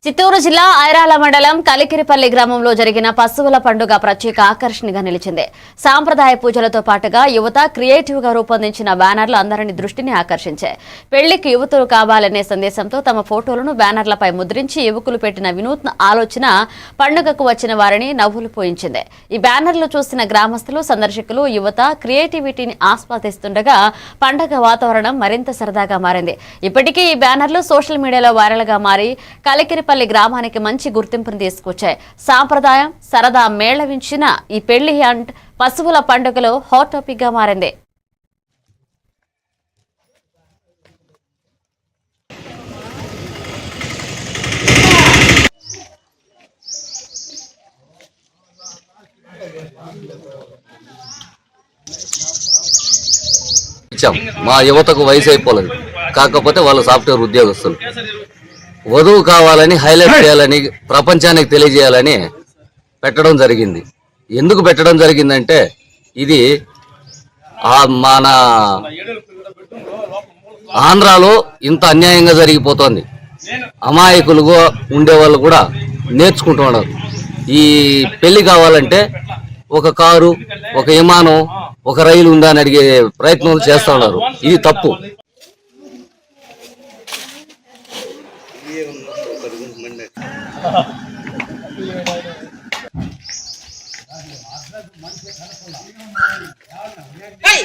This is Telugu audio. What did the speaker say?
చిత్తూరు జిల్లా ఐరాల మండలం కలికిరిపల్లి గ్రామంలో జరిగిన పశువుల పండుగ ప్రత్యేక ఆకర్షణగా నిలిచింది. సాంప్రదాయ పూజలతో పాటుగా యువత క్రియేటివ్ గా రూపొందించిన బ్యానర్లు అందరిని దృష్టిని ఆకర్షించాయి. పెళ్లికి యువతులు కావాలనే సందేశంతో తమ ఫోటోలను బ్యానర్లపై ముద్రించి యువకులు పెట్టిన వినూత్న ఆలోచన పండుగకు వచ్చిన వారిని నవ్వులు పోయించింది. ఈ బ్యానర్లు చూసిన గ్రామస్తులు, సందర్శకులు, యువత క్రియేటివిటీని ఆస్వాదిస్తుండగా పండుగ వాతావరణం మరింత సరదాగా మారింది. ఇప్పటికీ ఈ బ్యానర్లు సోషల్ మీడియాలో వైరల్ గా మారి కలికిరిపల్లి గ్రామానికి మంచి గుర్తింపును తీసుకొచ్చాయి. సాంప్రదాయం, సరదా మేళవించిన ఈ పెళ్లి అండ్ పశువుల పండుగలో హాట్ టాపిక్ గా మారింది. మా యువతకు వయసు అయిపోలేదు, కాకపోతే వాళ్ళు సాఫ్ట్వేర్ ఉద్యోగస్తులు. వధువు కావాలని హైలైట్ చేయాలని, ప్రపంచానికి తెలియజేయాలని పెట్టడం జరిగింది. ఎందుకు పెట్టడం జరిగిందంటే ఇది మన ఆంధ్రాలో ఇంత అన్యాయంగా జరిగిపోతుంది. అమాయకులుగా ఉండేవాళ్ళు కూడా నేర్చుకుంటున్నారు. ఈ పెళ్లి కావాలంటే ఒక కారు, ఒక విమానం, ఒక రైలు ఉందా అని అడిగే ప్రయత్నాలు చేస్తూ ఉన్నారు. ఇది తప్పు. Hey!